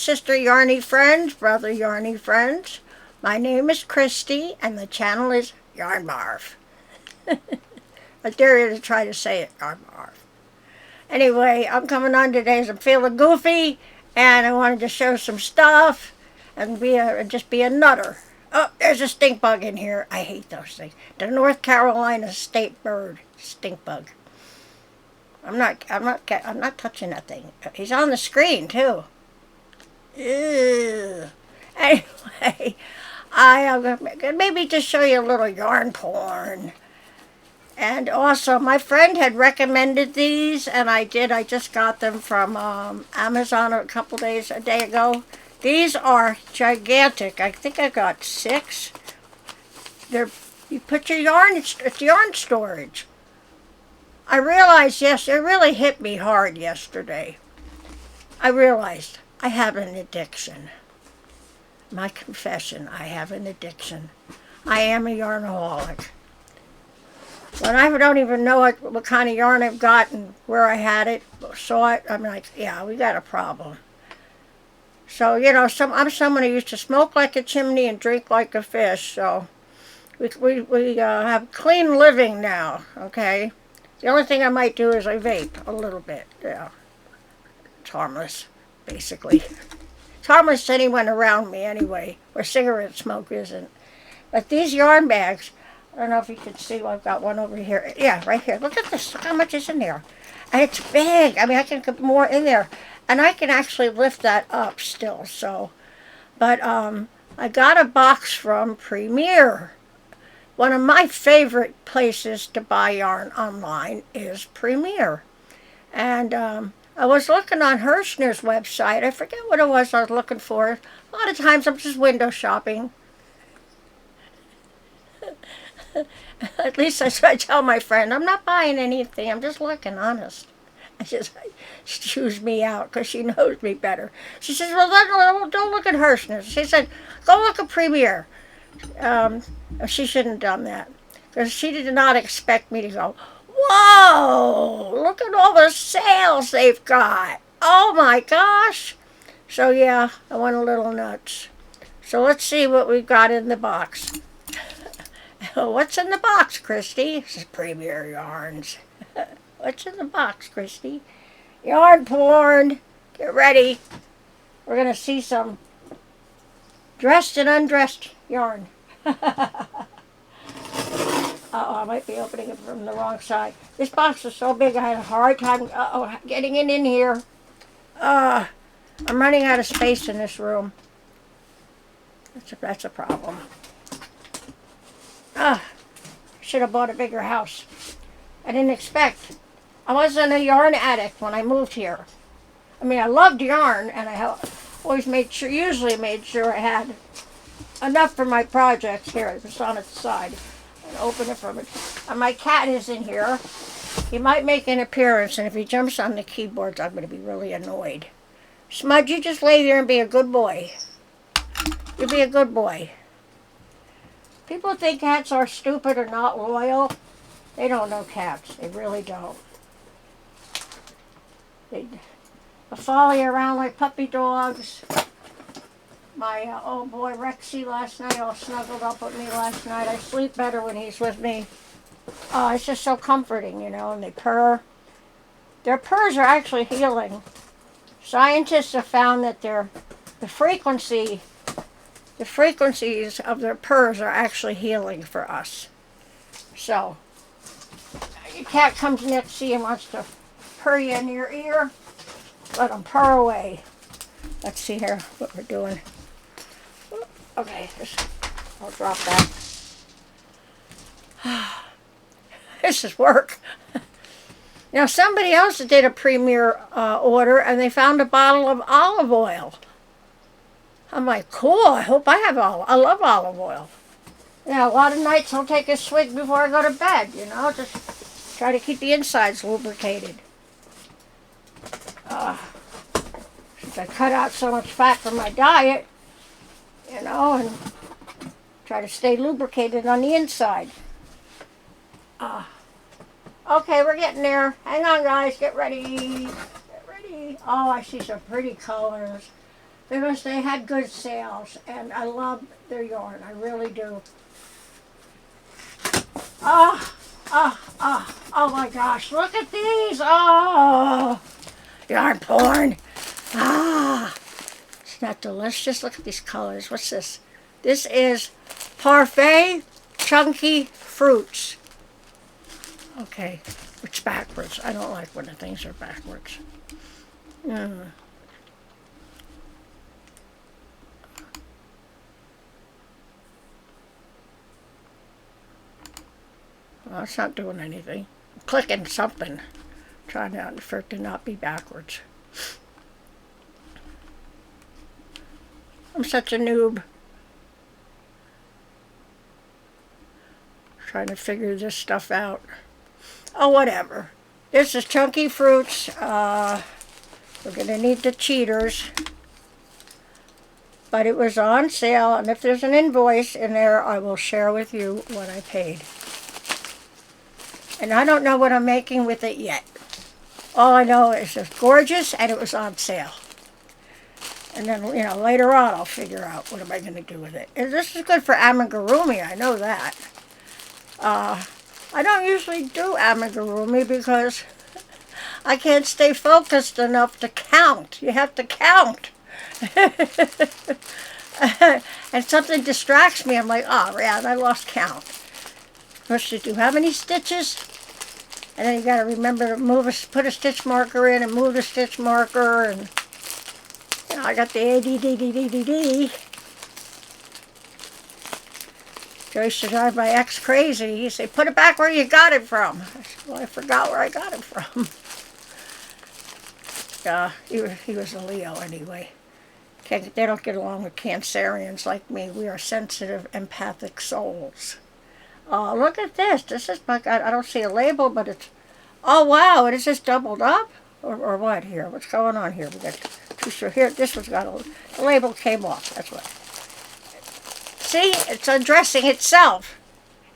sister Yarny friends, brother Yarny friends. My name is Christy, and the channel is Yarnbarf. I dare you to try to say it, Yarnbarf. Anyway, I'm coming on today as I'm feeling goofy, and I wanted to show some stuff and just be a nutter. Oh, there's a stink bug in here. I hate those things. The North Carolina state bird, stink bug. I'm not touching that thing. He's on the screen too. Ew. Anyway, I'm gonna maybe just show you a little yarn porn. And also, my friend had recommended these, and I did. I just got them from Amazon a day ago. These are gigantic. I think I got 6. You put your yarn, it's yarn storage. I realized, yes, it really hit me hard yesterday. I realized I have an addiction. My confession, I have an addiction. I am a yarnaholic. When I don't even know what kind of yarn I've got and where I had it, saw it, I'm like, yeah, we got a problem. So, you know, I'm someone who used to smoke like a chimney and drink like a fish, so we have clean living now, okay? The only thing I might do is I vape a little bit, yeah. It's harmless, basically. It's harmless to anyone around me anyway, where cigarette smoke isn't. But these yarn bags, I don't know if you can see, I've got one over here. Yeah, right here. Look at this. Look how much is in there. And it's big. I mean, I can put more in there. And I can actually lift that up still, so. But I got a box from Premier. One of my favorite places to buy yarn online is Premier. And I was looking on Hirschner's website. I forget what it was I was looking for. A lot of times I'm just window shopping. At least that's what I tell my friend. I'm not buying anything. I'm just looking, honest. She chews me out because she knows me better. She says, well, don't look at Hirschner's. She said, go look at Premier. She shouldn't have done that because she did not expect me to go, whoa, look at all the sales they've got. Oh, my gosh. So, yeah, I went a little nuts. So let's see what we've got in the box. What's in the box, Christy? This is Premier Yarns. What's in the box, Christy? Yarn porn. Get ready. We're going to see some dressed and undressed yarn. Uh-oh, I might be opening it from the wrong side. This box is so big I had a hard time getting it in here. I'm running out of space in this room. That's a problem. Should have bought a bigger house. I didn't expect. I wasn't a yarn addict when I moved here. I mean, I loved yarn, and I always usually made sure I had enough for my projects. Here, it's on its side. And open it from it. And my cat is in here. He might make an appearance, and if he jumps on the keyboards, I'm going to be really annoyed. Smudge, you just lay there and be a good boy. You be a good boy. People think cats are stupid or not loyal. They don't know cats. They really don't. They follow you around like puppy dogs. My old boy Rexy last night all snuggled up with me last night. I sleep better when he's with me. It's just so comforting, you know, and they purr. Their purrs are actually healing. Scientists have found that the frequencies of their purrs are actually healing for us. So, your cat comes next to you and wants to purr you in your ear. Let him purr away. Let's see here what we're doing. Okay, I'll drop that. This is work. Now, somebody else did a Premier order, and they found a bottle of olive oil. I'm like, cool, I hope I have I love olive oil. Yeah, a lot of nights I'll take a swig before I go to bed, you know, just try to keep the insides lubricated. Since I cut out so much fat from my diet, you know, and try to stay lubricated on the inside. Okay, we're getting there. Hang on, guys. Get ready. Get ready. Oh, I see some pretty colors. because they had good sales, and I love their yarn. I really do. Oh, oh my gosh, look at these. Oh, yarn porn. Ah, isn't that delicious? Look at these colors. What's this? This is parfait chunky fruits. Okay, it's backwards. I don't like when the things are backwards. Well, it's not doing anything. I'm clicking something. Trying out for it to not be backwards. I'm such a noob. Trying to figure this stuff out. Oh, whatever. This is chunky fruits. We're going to need the cheaters. But it was on sale, and if there's an invoice in there, I will share with you what I paid. And I don't know what I'm making with it yet. All I know is it's gorgeous, and it was on sale. And then, you know, later on I'll figure out what am I going to do with it. And this is good for amigurumi, I know that. I don't usually do amigurumi because I can't stay focused enough to count. You have to count. And something distracts me. I'm like, oh, yeah, I lost count. First you do how many stitches? And then you got to remember to put a stitch marker in and move the stitch marker. And you know, I got the ADDDDD. Joe used to drive my ex crazy. He'd say, put it back where you got it from. I said, well, I forgot where I got it from. He was a Leo anyway. They don't get along with Cancerians like me. We are sensitive, empathic souls. Oh, look at this. This is, I don't see a label, but it's, oh wow, is this doubled up? Or what here? What's going on here? We got two short here. This one's got the label came off. That's what. See, it's undressing itself.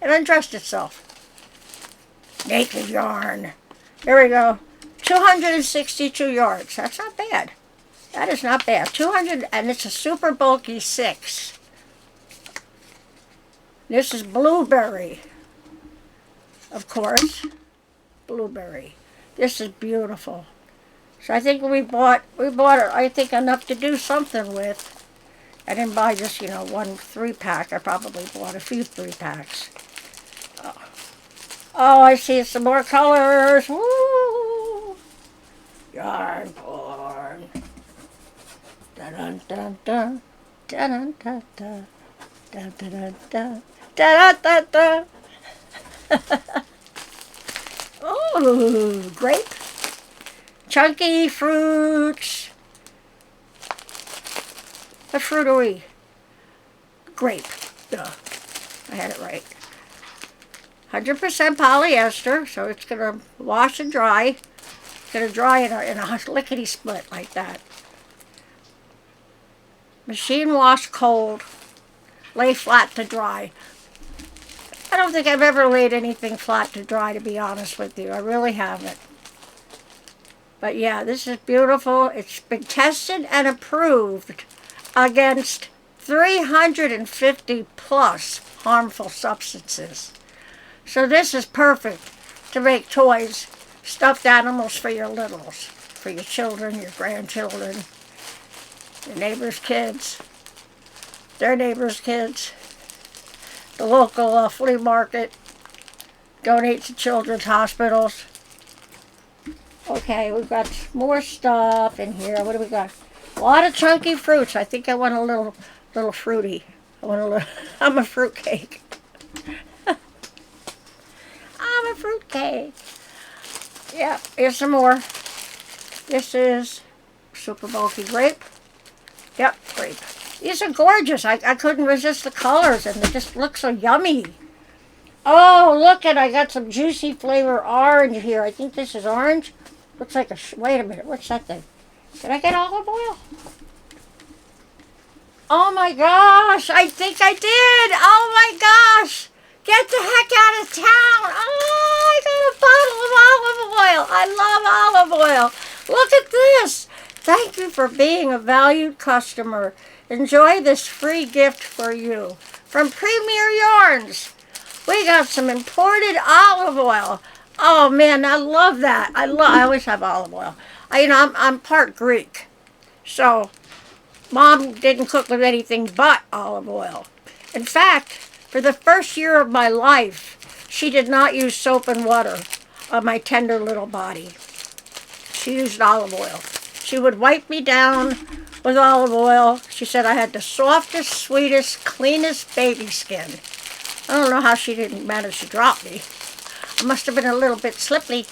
It undressed itself. Naked yarn. There we go. 262 yards. That's not bad. That is not bad. 200, and it's a super bulky 6. This is blueberry. Of course. Blueberry. This is beautiful. So I think we bought I think enough to do something with. I didn't buy just, you know, one 3-pack. I probably bought a few 3-packs. Oh, I see some more colors. Woo! Yarn porn. Dun dun dun dun dun dun dun dun dun dun dun dun. Oh, grape. Chunky fruits. What fruit are we? Grape. Duh. I had it right. 100% polyester, so it's going to wash and dry. It's going to dry in a lickety split like that. Machine wash cold. Lay flat to dry. I don't think I've ever laid anything flat to dry, to be honest with you. I really haven't. But yeah, this is beautiful. It's been tested and approved against 350 plus harmful substances. So this is perfect to make toys, stuffed animals for your littles, for your children, your grandchildren, your neighbors' kids, their neighbors' kids, the local flea market, donate to children's hospitals. Okay, we've got more stuff in here. What do we got? A lot of chunky fruits. I think I want a little fruity. I'm a fruitcake. I'm a fruitcake. Yeah, here's some more. This is super bulky grape. Yep, grape. These are gorgeous. I couldn't resist the colors, and they just look so yummy. Oh, look at, I got some juicy flavor orange here. I think this is orange. Looks like wait a minute, what's that thing? Did I get olive oil? Oh my gosh, I think I did. Oh my gosh. Get the heck out of town. Oh, I got a bottle of olive oil. I love olive oil. Look at this. Thank you for being a valued customer. Enjoy this free gift for you. From Premier Yarns, we got some imported olive oil. Oh man, I love that. I always have olive oil. I'm part Greek, so Mom didn't cook with anything but olive oil. In fact, for the first year of my life, she did not use soap and water on my tender little body. She used olive oil. She would wipe me down with olive oil. She said I had the softest, sweetest, cleanest baby skin. I don't know how she didn't manage to drop me. I must have been a little bit slippery.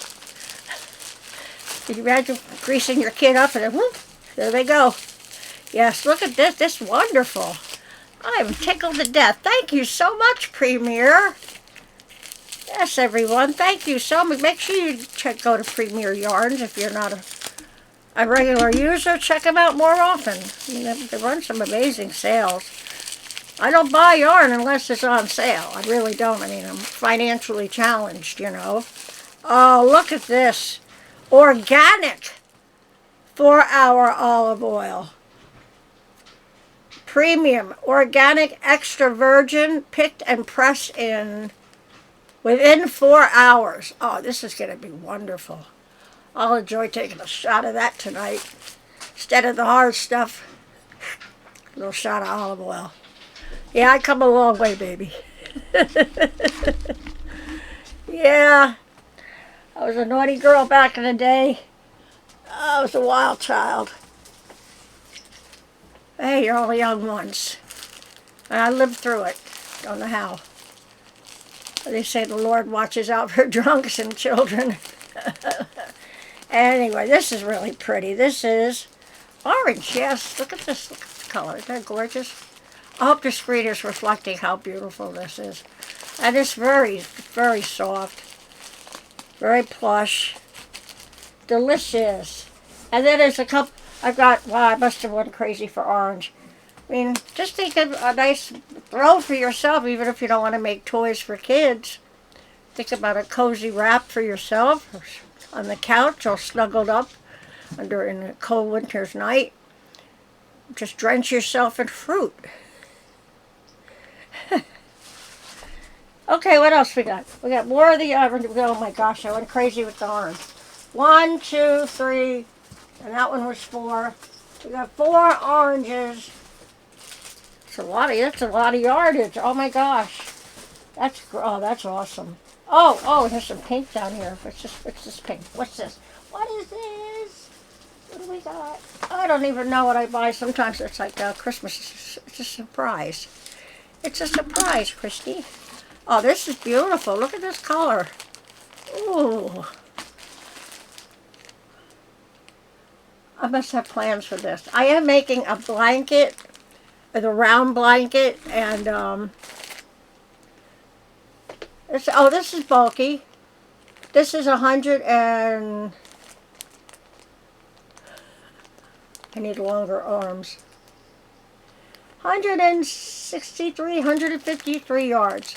Did you imagine greasing your kid up and then whoop, there they go. Yes, look at this. This is wonderful. I'm tickled to death. Thank you so much, Premier. Yes, everyone. Thank you so much. Make sure you go to Premier Yarns if you're not a regular user. Check them out more often. They run some amazing sales. I don't buy yarn unless it's on sale. I really don't. I'm financially challenged, Oh, look at this. Organic 4-hour olive oil. Premium, organic, extra virgin, picked and pressed in within 4 hours. Oh, this is going to be wonderful. I'll enjoy taking a shot of that tonight. Instead of the hard stuff, a little shot of olive oil. Yeah, I come a long way, baby. Yeah, I was a naughty girl back in the day. I was a wild child. Hey, you're all young ones. And I lived through it. Don't know how. They say the Lord watches out for drunks and children. Anyway, this is really pretty. This is orange, yes. Look at this. Look at the color. Isn't that gorgeous? I hope the screen is reflecting how beautiful this is. And it's very, very soft. Very plush. Delicious. And then there's a couple. I must have went crazy for orange. Just think of a nice throw for yourself, even if you don't want to make toys for kids. Think about a cozy wrap for yourself on the couch, all snuggled up in a cold winter's night. Just drench yourself in fruit. Okay, what else we got? We got more of the orange. Oh my gosh, I went crazy with the orange. 1, 2, 3. And that one was 4. We got 4 oranges. That's a lot of yardage. Oh my gosh. That's awesome. Oh, there's some pink down here. What's this pink? What's this? What is this? What do we got? I don't even know what I buy. Sometimes it's like Christmas. It's a surprise. It's a surprise, Christy. Oh, this is beautiful. Look at this color. Ooh. I must have plans for this. I am making a blanket, the round blanket, and this is bulky. This is 100 and I need longer arms. 163, 153 yards.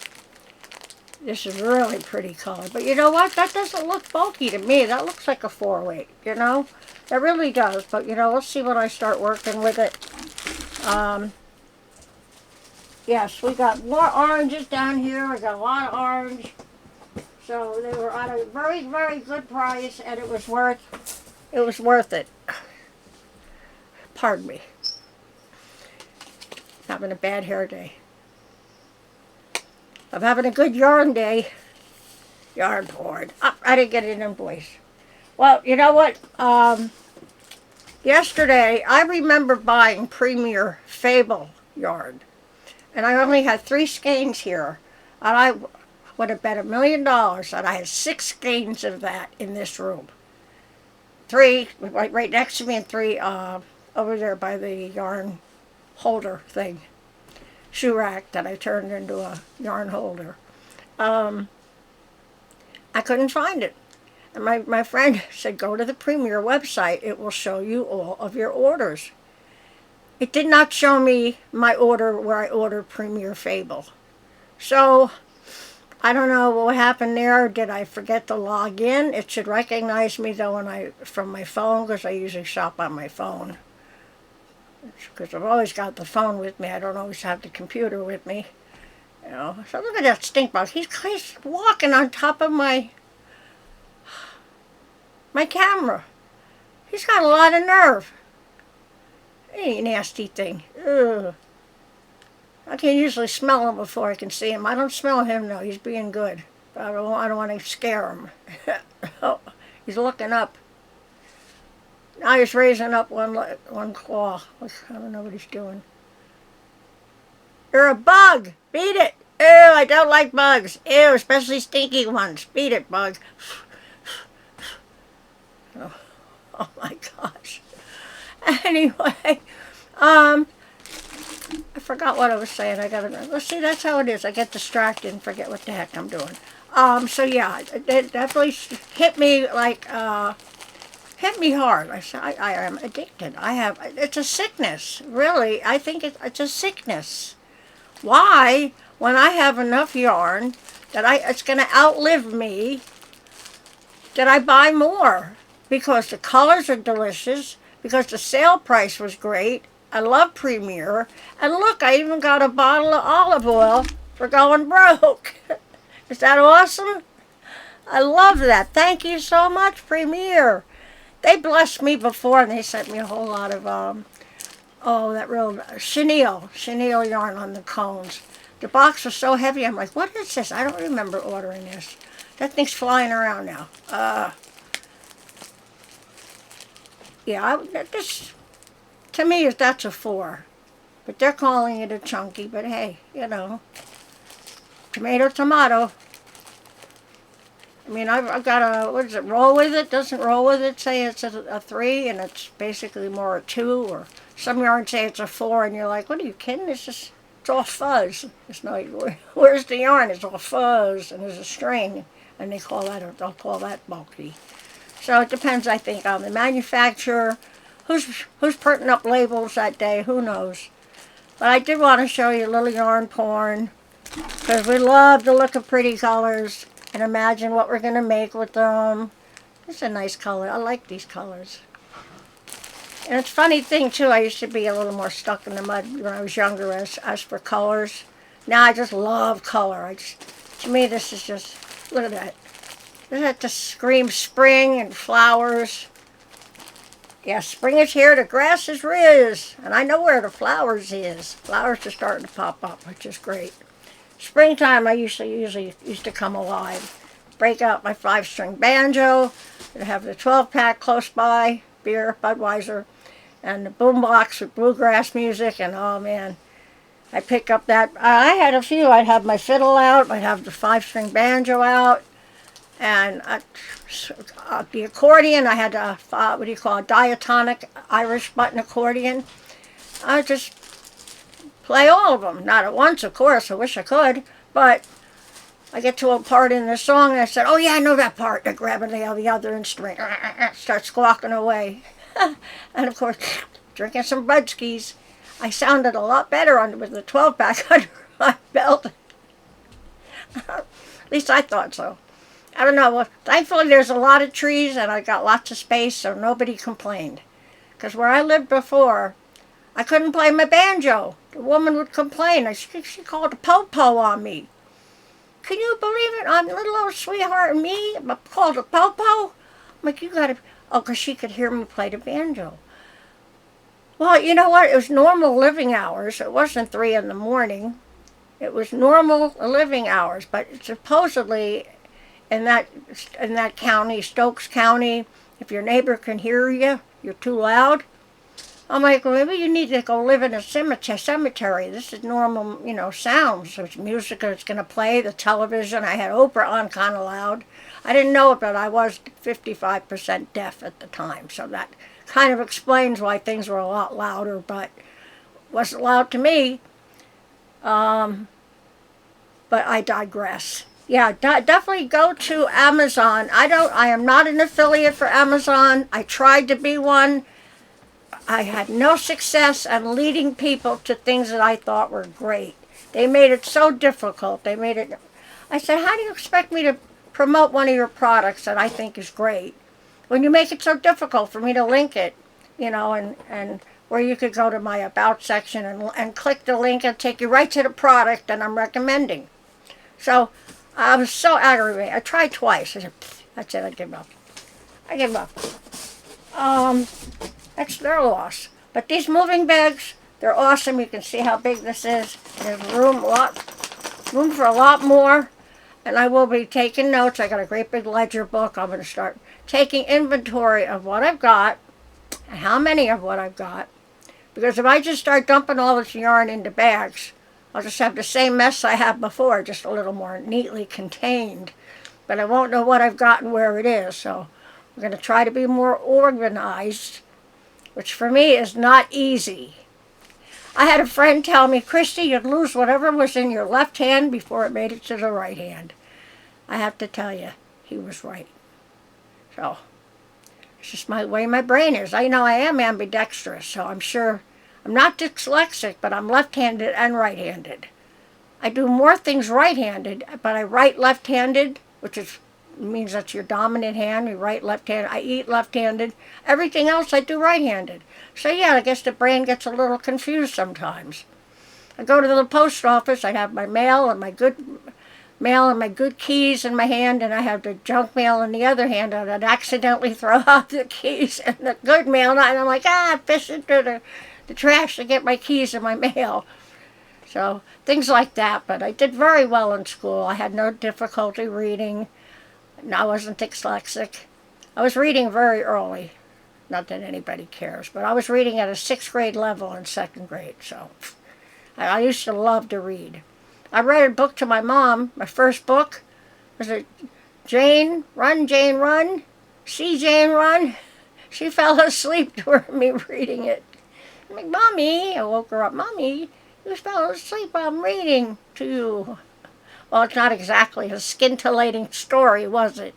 This is really pretty color. But you know what? That doesn't look bulky to me. That looks like a 4-weight, It really does. But, let's see when I start working with it. Yes, we got more oranges down here. We got a lot of orange. So they were at a very, very good price, and it was worth it. Pardon me. Having a bad hair day. I'm having a good yarn day. Yarn porn. I didn't get an invoice. Well, you know what? Yesterday, I remember buying Premier Fable yarn. And I only had 3 skeins here. And I would have bet $1 million that I had 6 skeins of that in this room. 3 right next to me and 3 over there by the yarn holder thing. Shoe rack that I turned into a yarn holder. I couldn't find it. And my friend said, go to the Premier website. It will show you all of your orders. It did not show me my order where I ordered Premier Fable. So I don't know what happened there. Did I forget to log in? It should recognize me though from my phone, because I usually shop on my phone. Because I've always got the phone with me. I don't always have the computer with me. You know. So look at that stink bug. He's walking on top of my camera. He's got a lot of nerve. Hey, nasty thing. Ugh. I can usually smell him before I can see him. I don't smell him, though. He's being good. But I don't want to scare him. Oh, he's looking up. Now he's raising up one claw. I don't know what he's doing. You're a bug! Beat it! Ew, I don't like bugs. Ew, especially stinky ones. Beat it, bug. Oh my gosh. Anyway, I forgot what I was saying. Let's see, that's how it is. I get distracted and forget what the heck I'm doing. So yeah, it definitely hit me like, hit me hard. I am addicted. It's a sickness, really. I think it's a sickness. Why, when I have enough yarn that it's going to outlive me, did I buy more? Because the colors are delicious, because the sale price was great. I love Premier. And look, I even got a bottle of olive oil for going broke. Is that awesome? I love that. Thank you so much, Premier. They blessed me before, and they sent me a whole lot of, that real chenille yarn on the cones. The box was so heavy, I'm like, what is this? I don't remember ordering this. That thing's flying around now. To me, that's a 4. But they're calling it a chunky, but hey, you know, tomato, tomato. I mean, I've got what is it, roll with it? Doesn't roll with it say it's a 3, and it's basically more a 2, or some yarns say it's a 4, and you're like, what are you kidding? It's all fuzz. It's not, where's the yarn? It's all fuzz, and there's a string, and they'll call that bulky. So it depends, I think, on the manufacturer, who's printing up labels that day, who knows. But I did want to show you a little yarn porn, because we love the look of pretty colors, and imagine what we're going to make with them. It's a nice color. I like these colors. And it's a funny thing, too. I used to be a little more stuck in the mud when I was younger as for colors. Now I just love color. To me, this is just, look at that. Doesn't that just scream spring and flowers? Yeah, spring is here. The grass is riz. And I know where the flowers is. Flowers are starting to pop up, which is great. Springtime, I usually used to come alive. Break out my 5-string banjo. I'd have the 12-pack close by, beer, Budweiser, and the boombox with bluegrass music. And oh man, I pick up that. I had a few. I'd have my fiddle out. I'd have the 5-string banjo out, and the accordion. I had a diatonic Irish button accordion. I just play all of them. Not at once, of course. I wish I could. But I get to a part in the song, and I said, oh, yeah, I know that part. I grab the other instrument. Start squawking away. And, of course, drinking some Budskis. I sounded a lot better with the 12-pack under my belt. At least I thought so. I don't know. Well, thankfully, there's a lot of trees, and I got lots of space, so nobody complained. Because where I lived before, I couldn't play my banjo. The woman would complain. She called a po-po on me. Can you believe it? I'm little old sweetheart and me, called a po-po? I'm like, you gotta... Oh, because she could hear me play the banjo. Well, you know what? It was normal living hours. It wasn't 3 in the morning. It was normal living hours. But supposedly, in that county, Stokes County, if your neighbor can hear you, you're too loud. I'm like, well, maybe you need to go live in a cemetery. This is normal, sounds. There's music that's going to play, the television. I had Oprah on kind of loud. I didn't know it, but I was 55% deaf at the time. So that kind of explains why things were a lot louder, but wasn't loud to me. But I digress. Yeah, definitely go to Amazon. I am not an affiliate for Amazon. I tried to be one. I had no success in leading people to things that I thought were great. They made it so difficult. I said, how do you expect me to promote one of your products that I think is great when you make it so difficult for me to link it, and where you could go to my About section and click the link and take you right to the product that I'm recommending. So I was so aggravated. I tried twice. I said, that's it, I give up. I give up. That's their loss. But these moving bags, they're awesome. You can see how big this is. There's room for a lot more. And I will be taking notes. I got a great big ledger book. I'm going to start taking inventory of what I've got and how many of what I've got. Because if I just start dumping all this yarn into bags, I'll just have the same mess I had before, just a little more neatly contained. But I won't know what I've got and where it is. So I'm going to try to be more organized, which for me is not easy. I had a friend tell me, Christy, you'd lose whatever was in your left hand before it made it to the right hand. I have to tell you, he was right. So, it's just my way my brain is. I know I am ambidextrous, so I'm sure I'm not dyslexic, but I'm left-handed and right-handed. I do more things right-handed, but I write left-handed, which means that's your dominant hand. You write left-handed. I eat left-handed. Everything else I do right-handed. So yeah, I guess the brain gets a little confused sometimes. I go to the post office. I have my mail and my good keys in my hand, and I have the junk mail in the other hand, and I'd accidentally throw out the keys and the good mail, and I'm like, fishing through the trash to get my keys and my mail. So things like that. But I did very well in school. I had no difficulty reading. I wasn't dyslexic. I was reading very early. Not that anybody cares, but I was reading at a 6th grade level in 2nd grade. So I used to love to read. I read a book to my mom. My first book was Jane, Run. See Jane, Run. She fell asleep during me reading it. I'm like, Mommy, I woke her up. Mommy, you fell asleep while I'm reading to you. Well, it's not exactly a scintillating story, was it?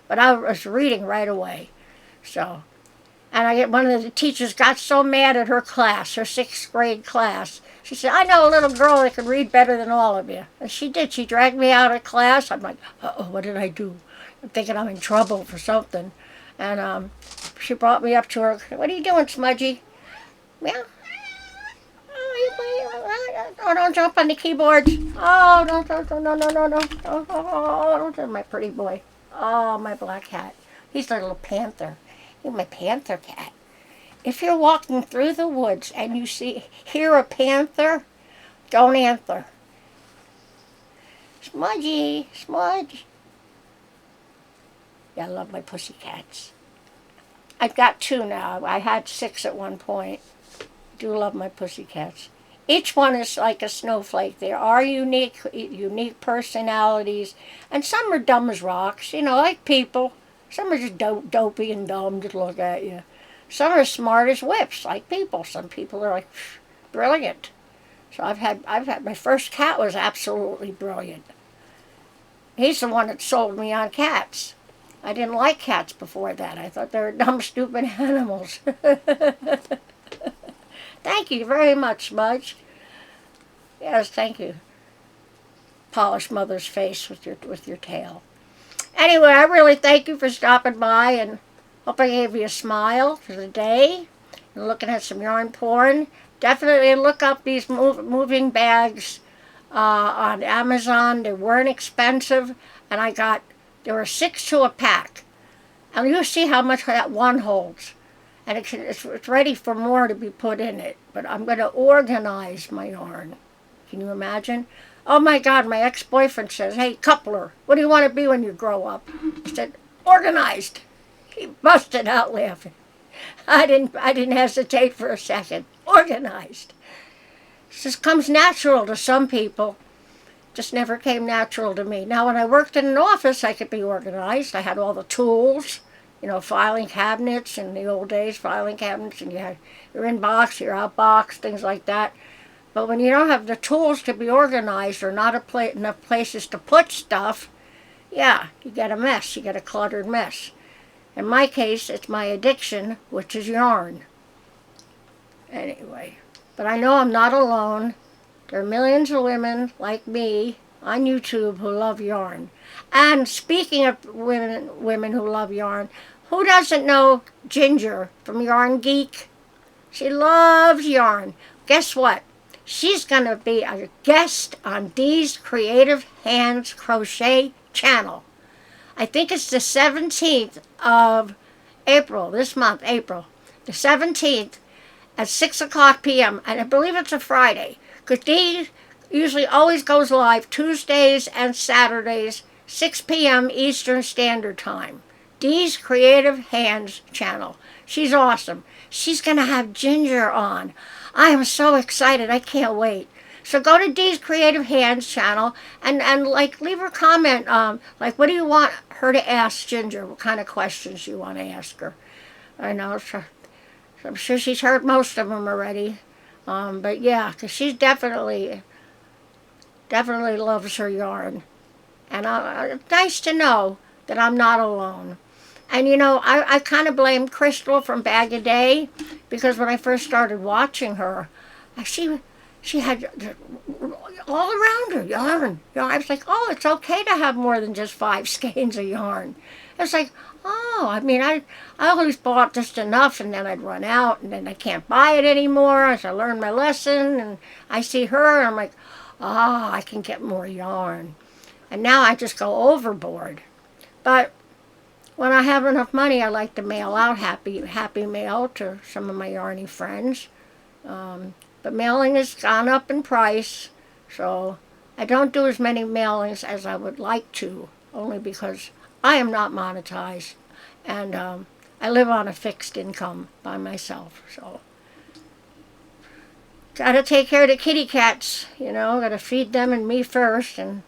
But I was reading right away. So, and one of the teachers got so mad at her class, her 6th grade class. She said, I know a little girl that can read better than all of you. And she did. She dragged me out of class. I'm like, uh-oh, what did I do? I'm thinking I'm in trouble for something. And she brought me up to her. What are you doing, Smudgy? Yeah. Oh, don't jump on the keyboards. Oh, don't, my pretty boy. Oh, my black cat. He's a little panther. He's my panther cat. If you're walking through the woods and you hear a panther, don't answer. Smudgy, Smudge. Yeah, I love my pussy cats. I've got 2 now. I had 6 at one point. Do love my pussy cats. Each one is like a snowflake. There are unique personalities, and some are dumb as rocks, like people. Some are just dopey and dumb to look at you. Some are smart as whips, like people. Some people are like brilliant. So I've had my first cat was absolutely brilliant. He's the one that sold me on cats. I didn't like cats before that. I thought they were dumb, stupid animals. Thank you very much, Smudge. Yes, thank you. Polish mother's face with your tail. Anyway, I really thank you for stopping by, and hope I gave you a smile for the day. And looking at some yarn porn. Definitely look up these moving bags on Amazon. They weren't expensive, and there were 6 to a pack. And you'll see how much that one holds. And it's ready for more to be put in it. But I'm going to organize my yarn. Can you imagine? Oh my God, my ex-boyfriend says, hey, Kuppler, what do you want to be when you grow up? I said, organized. He busted out laughing. I didn't hesitate for a second. Organized. It just comes natural to some people. Just never came natural to me. Now, when I worked in an office, I could be organized. I had all the tools. Filing cabinets in the old days, filing cabinets, and you had your inbox, your outbox, things like that. But when you don't have the tools to be organized or not enough places to put stuff, yeah, you get a mess. You get a cluttered mess. In my case, it's my addiction, which is yarn. Anyway, but I know I'm not alone. There are millions of women like me on YouTube who love yarn. And speaking of women who love yarn, who doesn't know Ginger from Yarn Geek? She loves yarn. Guess what? She's going to be a guest on Dee's Creative Hands Crochet channel. I think it's the 17th of April, this month, April. The 17th at 6 o'clock p.m. And I believe it's a Friday. Because Dee usually always goes live Tuesdays and Saturdays, 6 p.m. Eastern Standard Time. Dee's Creative Hands channel. She's awesome. She's going to have Ginger on. I am so excited. I can't wait. So go to Dee's Creative Hands channel and like leave her comment. Like, what do you want her to ask Ginger? What kind of questions you want to ask her? I know. I'm sure she's heard most of them already. But yeah, because she's definitely loves her yarn. And it's nice to know that I'm not alone. And you know, I kind of blame Crystal from Bag a Day, because when I first started watching her, she had all around her yarn. I was like, oh, it's okay to have more than just 5 skeins of yarn. It's like, oh, I mean, I always bought just enough, and then I'd run out, and then I can't buy it anymore. So I learned my lesson, and I see her, and I'm like, ah, I can get more yarn. And now I just go overboard. But when I have enough money, I like to mail out happy mail to some of my yarny friends. But mailing has gone up in price, so I don't do as many mailings as I would like to, only because I am not monetized, and I live on a fixed income by myself. So gotta take care of the kitty cats, you know, gotta feed them and me first, and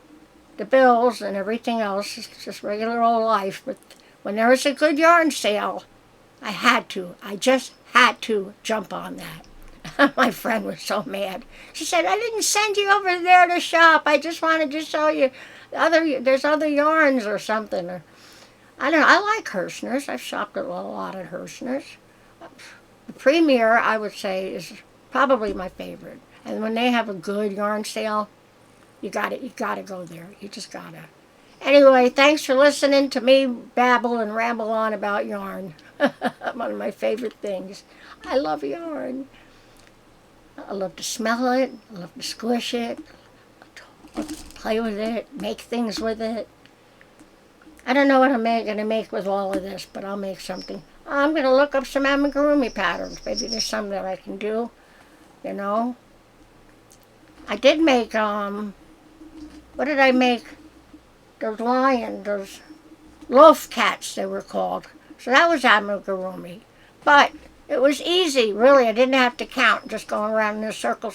the bills and everything else. It's just regular old life. But when there was a good yarn sale, I just had to jump on that. My friend was so mad. She said, I didn't send you over there to shop. I just wanted to show you there's other yarns or something. Or, I don't know. I like Hirschner's. I've shopped at a lot at Hirschner's. The Premier, I would say, is probably my favorite. And when they have a good yarn sale, you gotta go there. You just gotta. Anyway, thanks for listening to me babble and ramble on about yarn. One of my favorite things. I love yarn. I love to smell it. I love to squish it. Play with it. Make things with it. I don't know what I'm going to make with all of this, but I'll make something. I'm going to look up some amigurumi patterns. Maybe there's some that I can do. You know. I did make, what did I make? Those loaf cats, they were called. So that was amigurumi. But it was easy, really. I didn't have to count, just going around in a circle,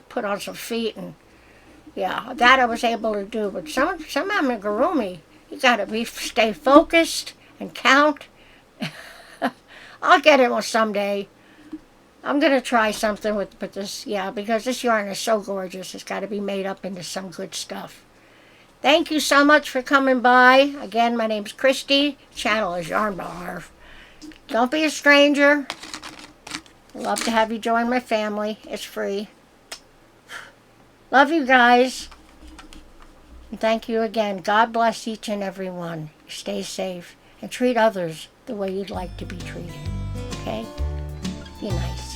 put on some feet, and yeah, that I was able to do. But some amigurumi, you gotta stay focused and count. I'll get it someday. I'm gonna try something with this, yeah, because this yarn is so gorgeous. It's got to be made up into some good stuff. Thank you so much for coming by. Again, my name's Christy. Channel is Yarnbarf. Don't be a stranger. I'd love to have you join my family. It's free. Love you guys. And thank you again. God bless each and every one. Stay safe and treat others the way you'd like to be treated. Okay? Be nice.